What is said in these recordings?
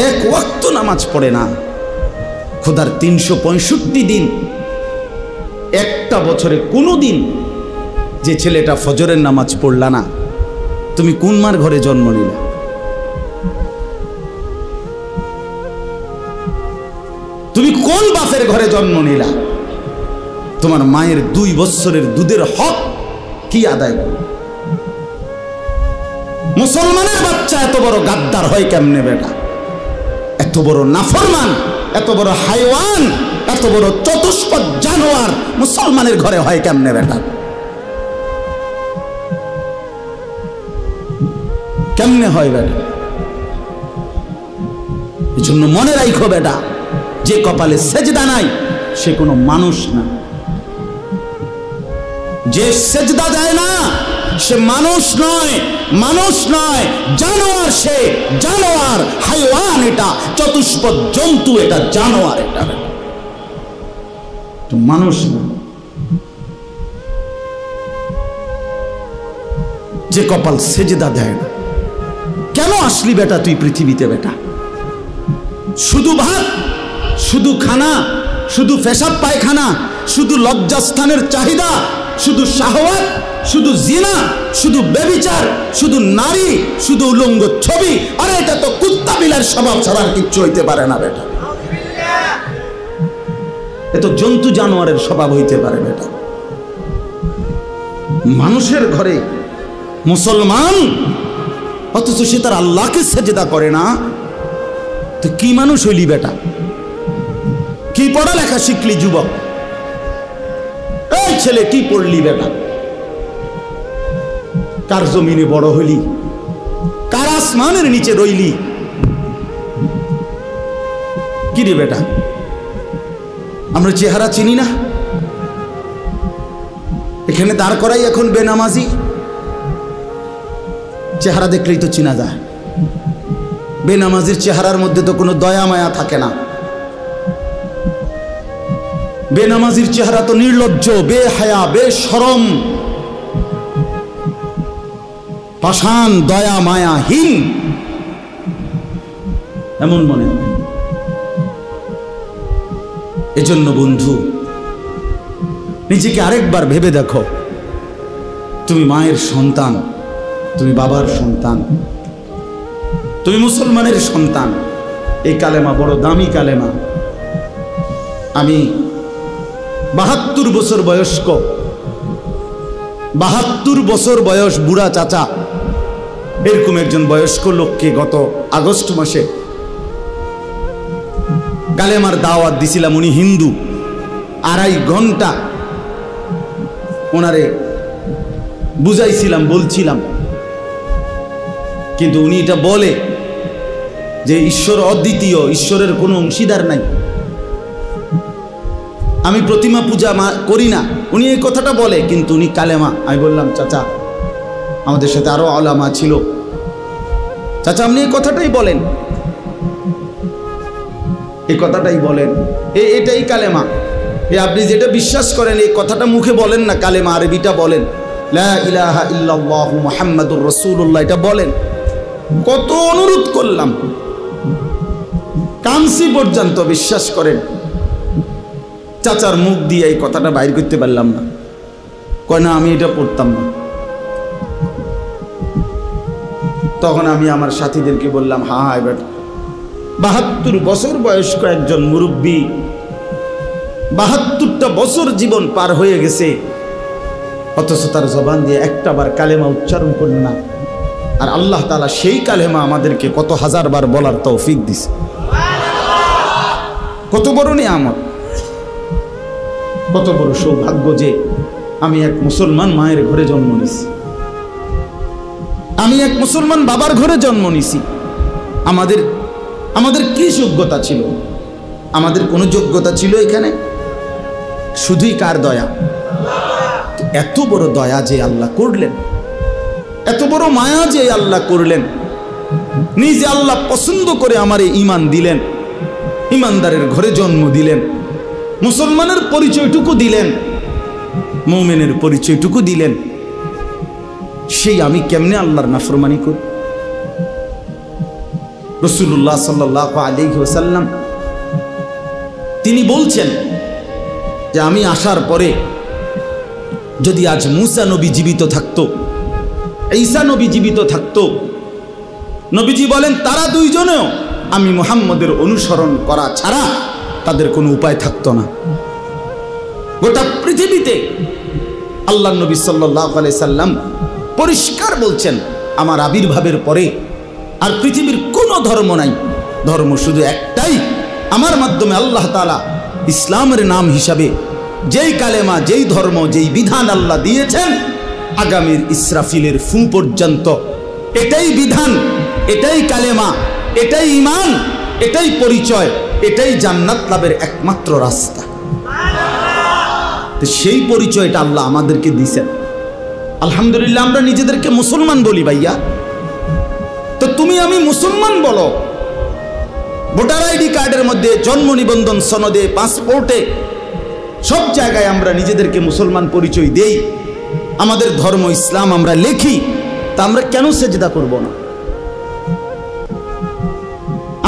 এক ওয়াক্ত নামাজ পড়ে না। খোদার 365 দিন, একটা বছরে কোনো দিন যে ছেলেটা ফজরের নামাজ পড়লা না, তুমি কোন মার ঘরে জন্ম নিলা? তুমি কোন বাপের ঘরে জন্ম নিলা? তোমার মায়ের 2 বছরের দুধের হক কি আদায় করো? মুসলমানের বাচ্চা এত বড় গাদ্দার হয় কেমনে বেটা? এত বড় নাফরমান, এত বড় হাইওয়ান, এত বড় চতুষ্পদ জানোয়ার মুসলমানের ঘরে হয় কেমনে বেটা? কেমনে হয় বেটা? এই জন্য মনে রাখো বেটা, যে কপালে সেজদা নাই সে কোনো মানুষ না। যে সেজদা দেয় না সে মানুষ নয়, মানুষ নয়, জানোয়ার। সে জানোয়ার, হাইওয়ান, এটা চতুষ্পদ জন্তু, এটা জানোয়ার, এটা মানুষ না। যে কপাল সেজদা দেয় না। কেন আসলি বেটা তুই পৃথিবীতে বেটা? শুধু ভাত, শুধু খানা, শুধু পেশাব পায়খানা, শুধু লজ্জাস্থানের চাহিদা, শুধু শাহওয়াত, শুধু জিনা, শুধু ব্যভিচার, শুধু নারী, শুধু উলঙ্গ ছবি। আরে এটা তো কুত্তা বিলার স্বভাব ছাড়া আর কিচ্ছু হইতে পারে না বেটা। এ তো জন্তু জানোয়ারের স্বভাব হইতে পারে বেটা। মানুষের ঘরে মুসলমান, অথচ সে তার আল্লাহকে সেজদা করে না। তো কি মানুষ হইলি বেটা? কি পড়ালেখা শিখলি যুবক? এই ছেলে কি পড়লি বেটা? কার জমিনে বড় হইলি? কার আসমানের নিচে রইলি? কি রে বেটা? আমরা চেহারা চিনি না? এখানে দাঁড় করাই এখন বেনামাজি। চেহারা দেখলেই তো চিনা যায়। বেনামাজির চেহারার মধ্যে তো কোনো দয়া মায়া থাকে না। বেনামাজির চেহারা তো নির্লজ্জ, বেহায়া, বেশরম, পাষাণ, দয়া মায়াহীন, এমন মনে হয়। এজন্য বন্ধু, নিজেকে আরেকবার ভেবে দেখো। তুমি মায়ের সন্তান, তুমি বাবার সন্তান, তুমি মুসলমানের সন্তান। এই কালেমা বড় দামি কালেমা। আমি 72 বছর বয়স্ক, 72 বছর বয়স বুড়া চাচা, এরকম একজন বয়স্ক লোককে গত আগস্ট মাসে কালেমার দাওয়াত দিছিলাম। উনি হিন্দু। 2.5 ঘন্টা ওনারে বুঝাইছিলাম, বলছিলাম, কিন্তু উনি এটা বলে যে ঈশ্বর অদ্বিতীয়, ঈশ্বরের কোনো অংশীদার নাই, আমি প্রতিমা পূজা করি না। উনি এই কথাটা বলে, কিন্তু উনি কালেমা। আমি বললাম, চাচা, আমাদের সাথে আরো আলেমা ছিল, চাচা আপনি এই কথাটাই বলেন, এই কথাটাই বলেন, এটাই কালেমা। আপনি যেটা বিশ্বাস করেন এই কথাটা মুখে বলেন না, কালেমা আরবিটা বলেন, লা ইলাহা ইল্লাল্লাহু মুহাম্মাদুর রাসূলুল্লাহ, এটা বলেন। কত অনুরোধ করলাম, কানসি পর্যন্ত, বিশ্বাস করেন। চাচার মুখ দিয়ে এই কথাটা বাইর করতে পারলাম না। কয় না, আমি এটা পড়তাম না। তখন আমি আমার সাথীদেরকে বললাম, হ্যাঁ এবার 72 বছর বয়স্ক একজন মুরব্বী, 72টা বছর জীবন পার হয়ে গেছে, অথচ তার জবান দিয়ে একটাবার কালেমা উচ্চারণ করল না। আর আল্লাহ তাআলা সেই কালেমা আমাদেরকে কত হাজারবার বলার তৌফিক দিছে। কত বড় নিয়ামত, কত বড় সৌভাগ্য যে আমি এক মুসলমান মায়ের ঘরে জন্ম নিছি, আমি এক মুসলমান বাবার ঘরে জন্ম নিছি। আমাদের কি যোগ্যতা ছিল? আমাদের কোনো যোগ্যতা ছিল এখানে? শুধুই কার দয়া? এত বড় দয়া যে আল্লাহ করলেন, এত বড় মায়া যে আল্লাহ করলেন, নিজে আল্লাহ পছন্দ করে আমারে ঈমান দিলেন, ঈমানদারের ঘরে জন্ম দিলেন, মুসলমানের পরিচয়টুকু দিলেন, মুমিনের পরিচয়টুকু দিলেন। সেই আমি কেমনে আল্লাহর নাফরমানি করি? রাসূলুল্লাহ সাল্লাল্লাহু আলাইহি ওয়াসাল্লাম তিনি বলছেন যে আমি আসার পরে যদি আজ মুসা নবী জীবিত থাকতো, ঈসা নবী জীবিত থাকতো, নবীজি বলেন তারা দুইজনেও আমি মুহাম্মদের অনুসরণ করা ছাড়া তাদের কোনো উপায় থাকতো না। গোটা পৃথিবীতে আল্লাহ নবী সাল্লাল্লাহু আলাইহি সাল্লাম পরিষ্কার বলছেন আমার আবির্ভাবের পরে আর পৃথিবীর কোনো ধর্ম নাই, ধর্ম শুধু একটাই, আমার মাধ্যমে আল্লাহ তাআলা ইসলামের নাম হিসাবে যেই কালেমা, যেই ধর্ম, যেই বিধান আল্লাহ দিয়েছেন আগামীর ইসরাফিলের ফু পর্যন্ত এটাই বিধান, এটাই কালেমা, এটাই ঈমান, এটাই পরিচয়, এটাই জান্নাত লাভের একমাত্র রাস্তা। তো সেই পরিচয়টা আল্লাহ আমাদেরকে দিয়েছেন। আলহামদুলিল্লাহ আমরা নিজেদেরকে মুসলমান বলি ভাইয়া, তো তুমি আমি মুসলমান বলো, ভোটার আইডি কার্ডের মধ্যে, জন্ম নিবন্ধন সনদে, পাসপোর্টে, সব জায়গায় আমরা নিজেদেরকে মুসলমান পরিচয় দেই, আমাদের ধর্ম ইসলাম আমরা লেখি, তা আমরা কেন সেজদা করব না?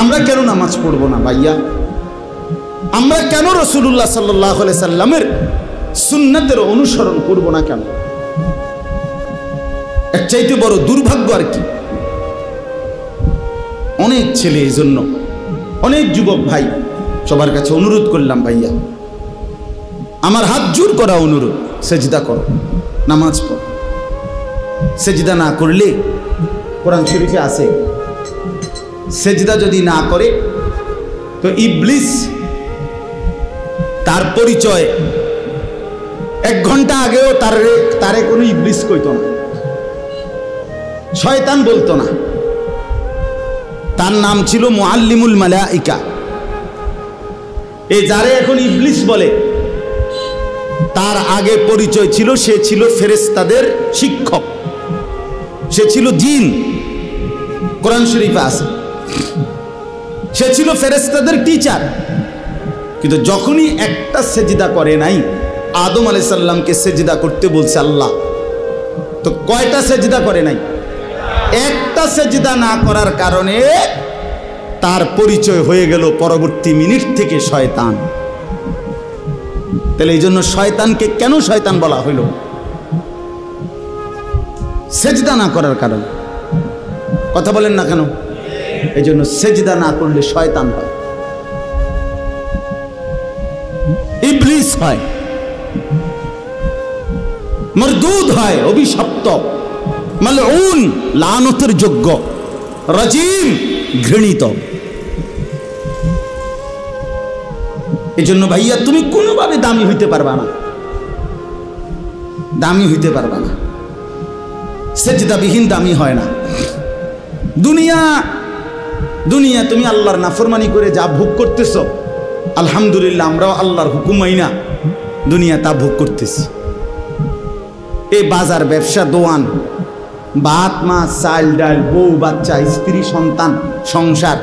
আমরা কেন নামাজ পড়ব না ভাইয়া? আমরা কেন রাসূলুল্লাহ সাল্লাল্লাহু আলাইহি সাল্লামের সুন্নাতের অনুসরণ করব না কেন? এর চাইতে বড় দুর্ভাগ্য আর কি? অনেক ছেলে, এই জন্য অনেক যুবক ভাই সবার কাছে অনুরোধ করলাম ভাইয়া, আমার হাত জোর করা অনুরোধ, সেজদা করো, নামাজ পড়ো। সেজদা না করলে কোরআন শরীফে আছে সেজদা যদি না করে তো ইবলিস তার পরিচয় 1 ঘন্টা আগেও তারে কোনো ইবলিস কইতো না, শয়তান বলতো না, তার নাম ছিল মুআল্লিমুল মালাইকা। এই যারে এখন ইবলিস বলে তার আগে পরিচয় ছিল সে ছিল ফেরেশতাদের শিক্ষক, সে ছিল জিন, কোরআন শরীফে আছে, সে ছিল ফেরেশতাদের টিচার। কিন্তু যখনই একটা সেজদা করে নাই, আদম আলাইহিস সালামকে সেজদা করতে বলছে আল্লাহ, তো কয়টা সেজদা করে নাই? একটা সেজদা না করার কারণে তার পরিচয় হয়ে গেল পরবর্তী মিনিট থেকে শয়তান। তাহলে এই জন্য শয়তানকে কেন শয়তান বলা হইল? সেজদা না করার কারণে। কথা বলেন না কেন? এই জন্য সেজদা না করলে শয়তান হয়, ইবলিস হয়, মরদুদ হয়, অভিশপ্ত, মালউন, লানতের যোগ্য, রাজিম, ঘৃণিত। এই জন্য ভাইয়া তুমি কোনোভাবে দামি হইতে পারবা না, দামি হইতে পারবা না, সেজদাবিহীন দামি হয় না। দুনিয়া তুমি আল্লাহর নাফরমানি করে যা ভোগ করতেছ, আলহামদুলিল্লাহ আমরাও আল্লাহর হুকুম মাইনা দুনিয়া তা ভোগ করতেছি। এই বাজার, ব্যবসা, দোয়ান, ভাত, মাছ, চাল, ডাল, বউ, বাচ্চা, স্ত্রী, সন্তান, সংসার,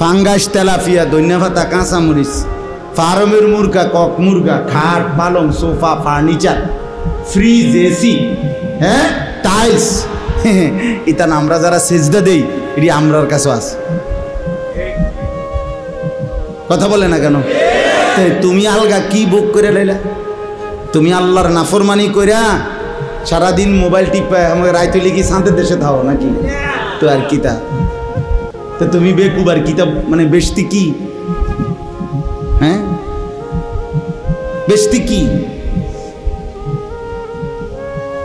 ফাঙ্গাস, তেলাপিয়া, ধনিয়া পাতা, কাঁচামরিচ, ফার্মের মুরগা, কক মুরগা, খাট, পালং, সোফা, ফার্নিচার, ফ্রিজ, এসি, হ্যাঁ, টাইলস, ইতান আমরা যারা সেজদা দেই এটি আমরার কাছে আছে। কথা বলে না কেন? তুমি আলগা কি ভোগ করে লাইলা? তুমি আল্লাহর নাফরমানি কইরা সারাদিন মোবাইল টিপা আমাকে রাইতে লিখি শান্তের দেশে থাও নাকি? তো আর কিতা, তো তুমি বেকুবার কিতাব মানে বেশতি কি? হ্যাঁ, বেশতি কি?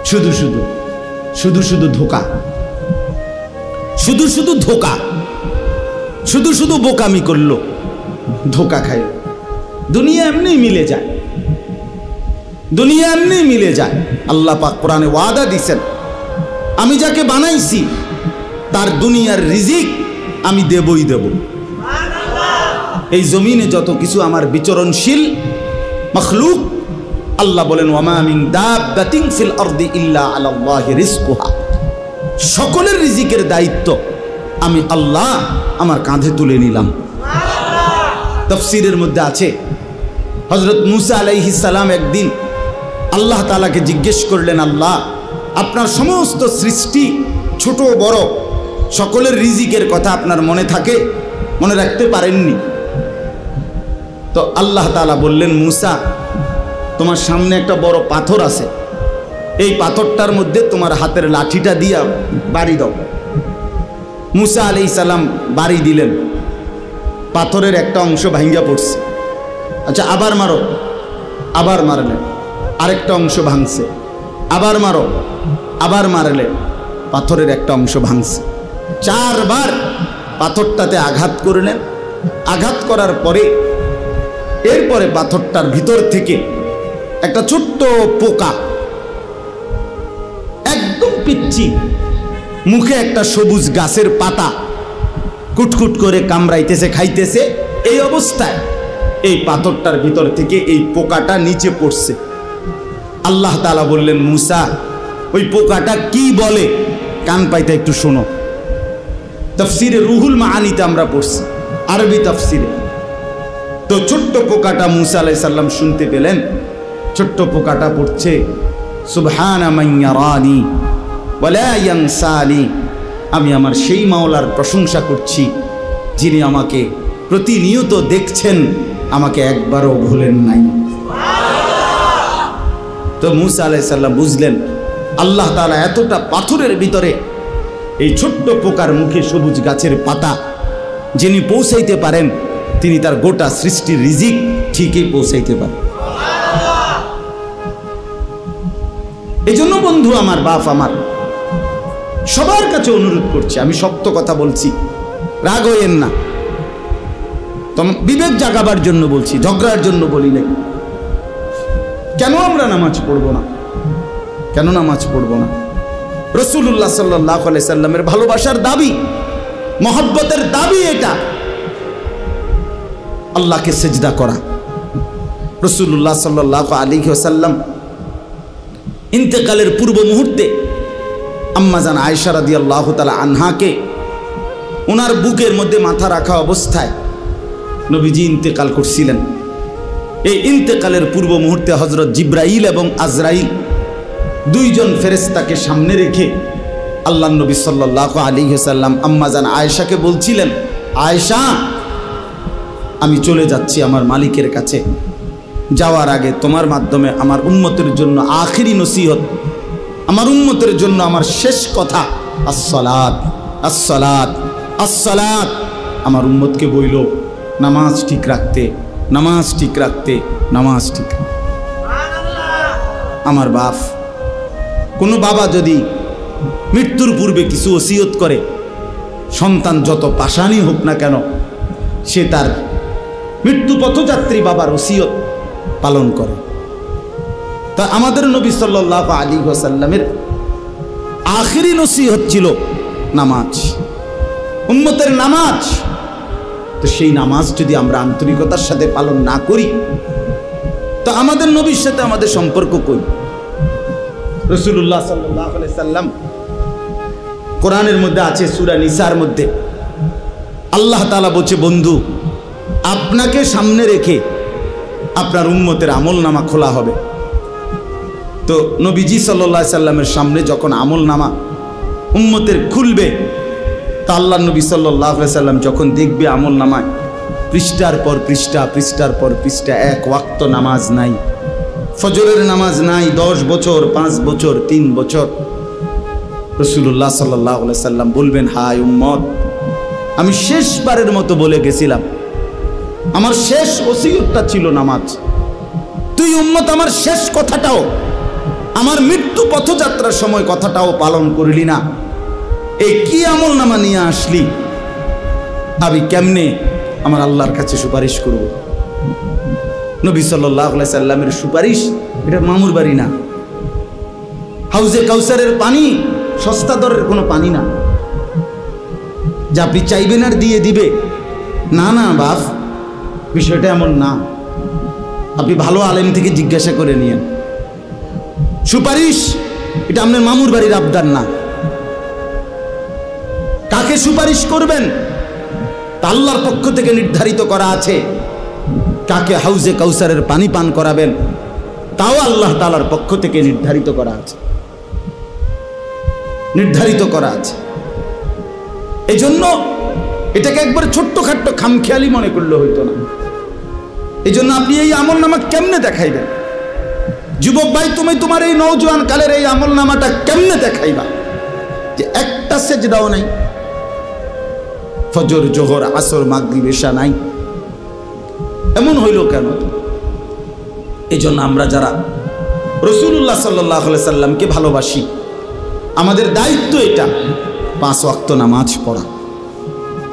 শুধু ধোকা, শুধু ধোকা, শুধু বোকামি করলো, ধোকা খাইল। দুনিয়া এমনি মিলে যায়, দুনিয়া এমনি মিলে যায়। আল্লাহ পাক কোরআনে ওয়াদা দিয়েছেন, আমি যাকে বানাইছি তার দুনিয়ার রিজিক আমি দেবই দেব। এই জমিনে যত কিছু আমার বিচরণশীল মখলুক, আল্লাহ বলেন ওয়ামা মিন দাব্বাতিন ফিল আরদি ইল্লা আলাল্লাহি রিজকুহা, সকলের রিজিকের দায়িত্ব আমি আল্লাহ আমার কাঁধে তুলে নিলাম। তাফসীরের মধ্যে আছে হযরত মুসা আলাইহিস সালাম একদিন আল্লাহ তাআলাকে জিজ্ঞেস করলেন, আল্লাহ আপনার সমস্ত সৃষ্টি ছোট বড় সকলের রিজিকের কথা আপনার মনে থাকে, মনে রাখতে পারেননি। তো আল্লাহ তাআলা বললেন, মুসা তোমার সামনে একটা বড় পাথর আছে, এই পাথরটার মধ্যে তোমার হাতের লাঠিটা দিয়া বাড়ি দাও। মুসা আলাইহিস সালাম বাড়ি দিলেন, পাথরের একটা অংশ ভাঙ্গা পড়ছে। আচ্ছা আবার মারো, আবার মারলেন, আরেকটা অংশ ভাঙছে, আবার মারো, আবার মারলেন, পাথরের একটা অংশ ভাঙছে। 4 বার পাথরটাতে আঘাত করলেন। আঘাত করার পরে এরপরে পাথরটার ভিতর থেকে একটা ছোট্ট পোকা, একদম পিচ্চি, মুখে একটা সবুজ গাছের পাতা কুটকুট করে কামড়াইতেছে, খাইতেছে। এই অবস্থায় এই পাথরটার ভিতর থেকে এই পোকাটা নিচে পড়ছে। আল্লাহ তাআলা বললেন, মুসা ওই পোকাটা কি বলে কান পাইতে একটু শোনো। তাফসিরে রুহুল মাআনিতে আমরা পড়ছি, আরবি তাফসিরে। তো ছোট্ট পোকাটা মুসা আলাইহিস সালাম শুনতে পেলেন। ছোট্ট পোকাটা পড়ছে, সুবহানা মান ইয়ারানি ওয়া লা ইয়ানসানি। আমি আমার সেই মাওলার প্রশংসা করছি যিনি আমাকে প্রতিনিয়ত দেখছেন, আমাকে একবারও ভুলেন নাই। তো মুসা আলাইহিস সালাম বুঝলেন আল্লাহ তাআলা এতটা পাথরের ভিতরে এই ছোট্ট পোকার মুখে সবুজ গাছের পাতা যিনি পৌঁছাইতে পারেন, তিনি তার গোটা সৃষ্টির রিজিক ঠিকই পৌঁছাইতে পারেন। এই জন্য বন্ধু আমার, বাপ আমার, সবার কাছে অনুরোধ করছি, আমি শক্ত কথা বলছি, রাগ হইয়েন না, বিবেক জাগাবার জন্য বলছি, ঝগড়ার জন্য বলি নাই। কেন আমরা নামাজ পড়ব না? কেন নামাজ পড়ব না? রাসূলুল্লাহ সাল্লাল্লাহু আলাইহি সাল্লামের ভালোবাসার দাবি, মহব্বতের দাবি এটা, আল্লাহকে সিজদা করা। রাসূলুল্লাহ সাল্লাল্লাহু আলাইহি ওয়াসাল্লাম ইন্তেকালের পূর্ব মুহূর্তে আম্মাজান আয়েশা রাদিয়াল্লাহু তাআলা আনহাকে ওনার বুকের মধ্যে মাথা রাখা অবস্থায় নবীজি ইন্তেকাল করছিলেন। এই ইন্তেকালের পূর্ব মুহূর্তে হযরত জিবরাইল এবং আজরাইল দুইজন ফেরেশতাকে সামনে রেখে আল্লাহর নবী সাল্লাল্লাহু আলাইহি ওয়াসাল্লাম আম্মাজান আয়েশাকে বলছিলেন, আয়েশা আমি চলে যাচ্ছি আমার মালিকের কাছে, যাওয়ার আগে তোমার মাধ্যমে আমার উম্মতের জন্য আখিরি নসিহত, আমার উম্মতের জন্য আমার শেষ কথা, আসসালাত আসসালাত আসসালাত। আমার উম্মতকে বইল নামাজ ঠিক রাখতে, নামাজ ঠিক রাখতে, নামাজ ঠিক রাখতে। আমার বাপ, কোনো বাবা যদি মৃত্যুর পূর্বে কিছু ওসিয়ত করে, সন্তান যত পাষাণী হোক না কেন, সে তার মৃত্যু পথযাত্রী বাবার ওসিয়ত পালন করে। তা আমাদের নবী সাল্লাল্লাহু আলাইহি ওয়াসাল্লামের আখিরি নসিহত ছিল নামাজ, উম্মতের নামাজ। তো সেই নামাজ যদি আমরা আন্তরিকতার সাথে পালন না করি, তো আমাদের নবীর সাথে আমাদের সম্পর্ক কই? রাসূলুল্লাহ সাল্লাল্লাহু আলাইহি সাল্লাম কোরআনের মধ্যে আছে, সূরা নিসার মধ্যে আল্লাহ তাআলা বলছে, বন্ধু আপনাকে সামনে রেখে আপনার উম্মতের আমলনামা খোলা হবে। তো নবীজি সাল্লাল্লাহু আলাইহি সাল্লামের সামনে যখন আমলনামা উম্মতের খুলবে, তা আল্লাহ নবী সাল্লাল্লাহু আলাইহি সাল্লাম যখন দেখবে আমলনামায় পৃষ্ঠার পর পৃষ্ঠা, পৃষ্ঠার পর পৃষ্ঠা, এক ওয়াক্ত নামাজ নাই, ফজরের নামাজ নাই, 10 বছর, 5 বছর, 3 বছর, রাসূলুল্লাহ সাল্লাল্লাহু আলাইহি সাল্লাম বলবেন, হায় উম্মত, আমি শেষবারের মতো বলে গেছিলাম, আমার শেষ ওসিয়তটা ছিল নামাজ। তুই উম্মত আমার শেষ কথাটাও, আমার মৃত্যু পথযাত্রার সময় কথাটাও পালন করলি না। এই কি আমলনামা নিয়ে আসলি? আমি কেমনে আমার আল্লাহর কাছে সুপারিশ করব? নবী সাল্লাল্লাহু আলাইহি সাল্লামের সুপারিশ এটা মামুর বাড়ি না, হাউজে কাউসারের পানি সস্তা দরের কোনো পানি না যে আপনি চাইবেন আর দিয়ে দিবে। না না বাপ, বিষয়টা এমন না। আপনি ভালো আলেম থেকে জিজ্ঞাসা করে নিয়েন। সুপারিশ এটা আপনার মামুর বাড়ির আবদার না। কাকে সুপারিশ করবেন তা আল্লাহর পক্ষ থেকে নির্ধারিত করা আছে। কাকে হাউজে কাউসারের পানি পান করাবেন তাও আল্লাহ তাআলার পক্ষ থেকে নির্ধারিত করা আছে, নির্ধারিত করা আছে। এজন্য এটাকে একবার ছোট্টখাট্ট খামখেয়ালি মনে করলে হইতো না। এই জন্য আপনি এই আমল নামা কেমনে দেখাইবেন? যুবক ভাই, তুমি তোমার এই নওজোয়ান কালের এই আমল নামাটা কেমনে দেখাইবা যে একটা সেজদাও নাই, ফজর জোহর আসর মাগরিব এশা নাই? এমন হইল কেন? এই জন্য আমরা যারা রাসূলুল্লাহ সাল্লাল্লাহু আলাইহি সাল্লামকে ভালোবাসি, আমাদের দায়িত্ব এটা 5 ওয়াক্ত নামাজ পড়া।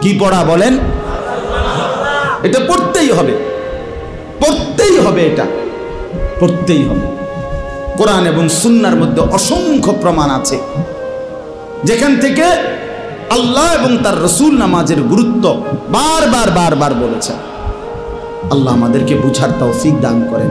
কি পড়া বলেন? এটা পড়তেই হবে, পড়তেই হবে, এটা পড়তেই হবে। কোরআন এবং সুন্নাহর মধ্যে অসংখ্য প্রমাণ আছে যেখান থেকে আল্লাহ এবং তার রাসূল নামাজের গুরুত্ব বারবার বলেছেন। আল্লাহ আমাদেরকে বুঝার তৌফিক দান করেন।